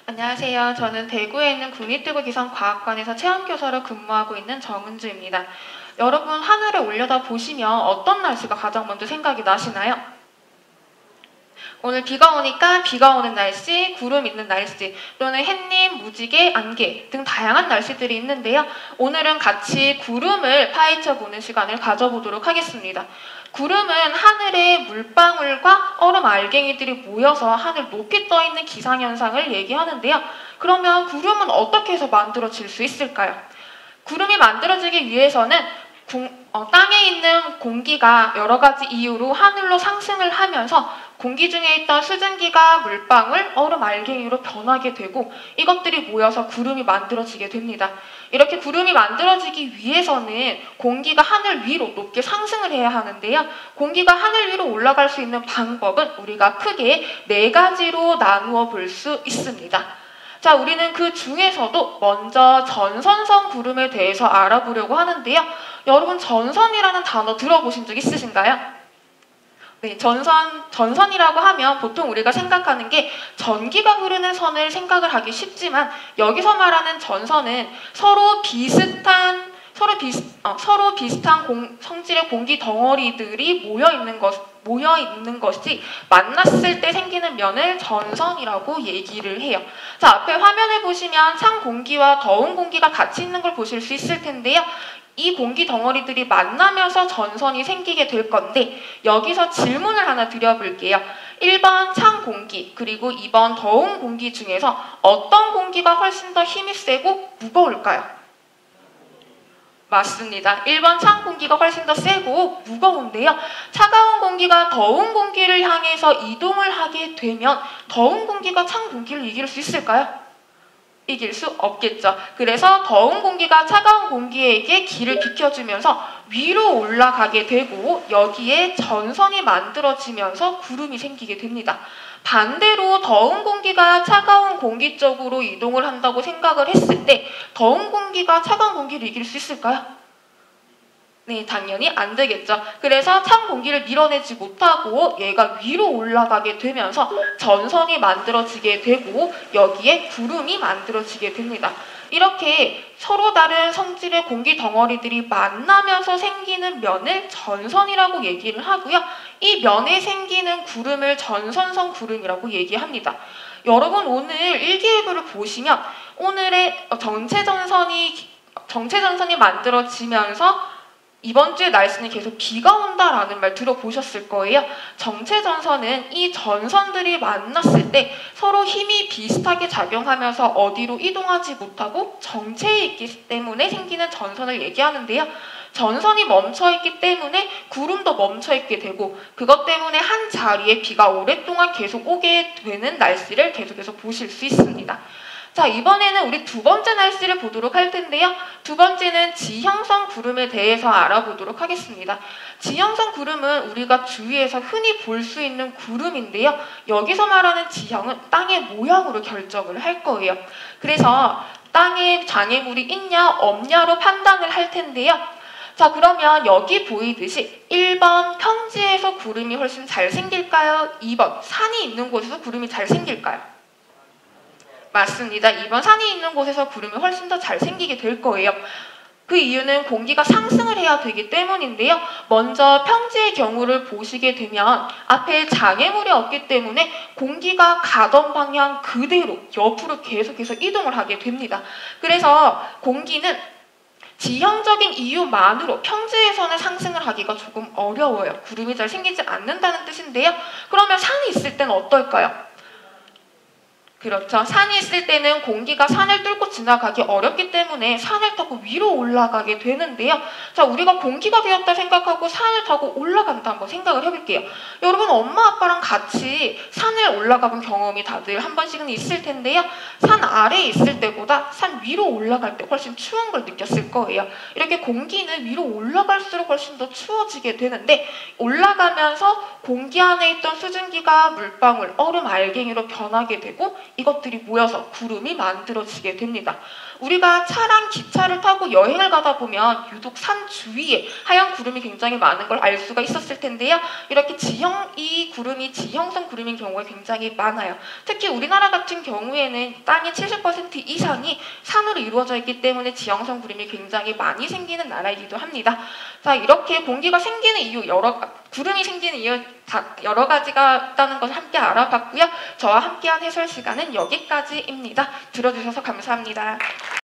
안녕하세요. 저는 대구에 있는 국립대구기상과학관에서 체험교사로 근무하고 있는 정은주입니다. 여러분, 하늘을 올려다 보시면 어떤 날씨가 가장 먼저 생각이 나시나요? 오늘 비가 오니까 비가 오는 날씨, 구름 있는 날씨, 또는 햇님, 무지개, 안개 등 다양한 날씨들이 있는데요. 오늘은 같이 구름을 파헤쳐보는 시간을 가져보도록 하겠습니다. 구름은 하늘에 물방울과 얼음 알갱이들이 모여서 하늘 높이 떠있는 기상현상을 얘기하는데요. 그러면 구름은 어떻게 해서 만들어질 수 있을까요? 구름이 만들어지기 위해서는 땅에 있는 공기가 여러 가지 이유로 하늘로 상승을 하면서 공기 중에 있던 수증기가 물방울, 얼음 알갱이로 변하게 되고 이것들이 모여서 구름이 만들어지게 됩니다. 이렇게 구름이 만들어지기 위해서는 공기가 하늘 위로 높게 상승을 해야 하는데요. 공기가 하늘 위로 올라갈 수 있는 방법은 우리가 크게 4가지로 나누어 볼 수 있습니다. 자, 우리는 그 중에서도 먼저 전선성 구름에 대해서 알아보려고 하는데요. 여러분, 전선이라는 단어 들어보신 적 있으신가요? 네, 전선이라고 하면 보통 우리가 생각하는 게 전기가 흐르는 선을 생각을 하기 쉽지만 여기서 말하는 전선은 서로 비슷한 성질의 공기 덩어리들이 모여 있는 것이 만났을 때 생기는 면을 전선이라고 얘기를 해요. 자, 앞에 화면을 보시면 찬 공기와 더운 공기가 같이 있는 걸 보실 수 있을 텐데요. 이 공기 덩어리들이 만나면서 전선이 생기게 될 건데 여기서 질문을 하나 드려볼게요. 1번 찬 공기 그리고 2번 더운 공기 중에서 어떤 공기가 훨씬 더 힘이 세고 무거울까요? 맞습니다. 1번 찬 공기가 훨씬 더 세고 무거운데요. 차가운 공기가 더운 공기를 향해서 이동을 하게 되면 더운 공기가 찬 공기를 이길 수 있을까요? 이길 수 없겠죠. 그래서 더운 공기가 차가운 공기에게 길을 비켜주면서 위로 올라가게 되고 여기에 전선이 만들어지면서 구름이 생기게 됩니다. 반대로 더운 공기가 차가운 공기 쪽으로 이동을 한다고 생각을 했을 때 더운 공기가 차가운 공기를 이길 수 있을까요? 네, 당연히 안 되겠죠. 그래서 찬 공기를 밀어내지 못하고 얘가 위로 올라가게 되면서 전선이 만들어지게 되고 여기에 구름이 만들어지게 됩니다. 이렇게 서로 다른 성질의 공기 덩어리들이 만나면서 생기는 면을 전선이라고 얘기를 하고요. 이 면에 생기는 구름을 전선성 구름이라고 얘기합니다. 여러분, 오늘 일기예보를 보시면 오늘의 정체전선이 만들어지면서 이번 주에 날씨는 계속 비가 온다라는 말 들어보셨을 거예요. 정체전선은 이 전선들이 만났을 때 서로 힘이 비슷하게 작용하면서 어디로 이동하지 못하고 정체해 있기 때문에 생기는 전선을 얘기하는데요. 전선이 멈춰있기 때문에 구름도 멈춰있게 되고 그것 때문에 한 자리에 비가 오랫동안 계속 오게 되는 날씨를 계속해서 보실 수 있습니다. 자, 이번에는 우리 두 번째 날씨를 보도록 할 텐데요. 두 번째는 지형성 구름에 대해서 알아보도록 하겠습니다. 지형성 구름은 우리가 주위에서 흔히 볼 수 있는 구름인데요. 여기서 말하는 지형은 땅의 모양으로 결정을 할 거예요. 그래서 땅에 장애물이 있냐 없냐로 판단을 할 텐데요. 자, 그러면 여기 보이듯이 1번 평지에서 구름이 훨씬 잘 생길까요? 2번 산이 있는 곳에서 구름이 잘 생길까요? 맞습니다. 2번 산이 있는 곳에서 구름이 훨씬 더 잘 생기게 될 거예요. 그 이유는 공기가 상승을 해야 되기 때문인데요. 먼저 평지의 경우를 보시게 되면 앞에 장애물이 없기 때문에 공기가 가던 방향 그대로 옆으로 계속해서 이동을 하게 됩니다. 그래서 공기는 지형적인 이유만으로 평지에서는 상승을 하기가 조금 어려워요. 구름이 잘 생기지 않는다는 뜻인데요. 그러면 산이 있을 때는 어떨까요? 그렇죠. 산이 있을 때는 공기가 산을 뚫고 지나가기 어렵기 때문에 산을 타고 위로 올라가게 되는데요. 자, 우리가 공기가 되었다 생각하고 산을 타고 올라간다 한번 생각을 해볼게요. 여러분, 엄마 아빠랑 같이 산을 올라가 본 경험이 다들 한 번씩은 있을 텐데요. 산 아래에 있을 때보다 산 위로 올라갈 때 훨씬 추운 걸 느꼈을 거예요. 이렇게 공기는 위로 올라갈수록 훨씬 더 추워지게 되는데 올라가면서 공기 안에 있던 수증기가 물방울, 얼음 알갱이로 변하게 되고 이것들이 모여서 구름이 만들어지게 됩니다. 우리가 차랑 기차를 타고 여행을 가다 보면 유독 산 주위에 하얀 구름이 굉장히 많은 걸 알 수가 있었을 텐데요. 이렇게 이 구름이 지형성 구름인 경우가 굉장히 많아요. 특히 우리나라 같은 경우에는 땅의 70% 이상이 산으로 이루어져 있기 때문에 지형성 구름이 굉장히 많이 생기는 나라이기도 합니다. 자, 이렇게 공기가 생기는 이유, 구름이 생기는 이유 여러 가지가 있다는 것을 함께 알아봤고요. 저와 함께한 해설 시간은 여기까지입니다. 들어주셔서 감사합니다.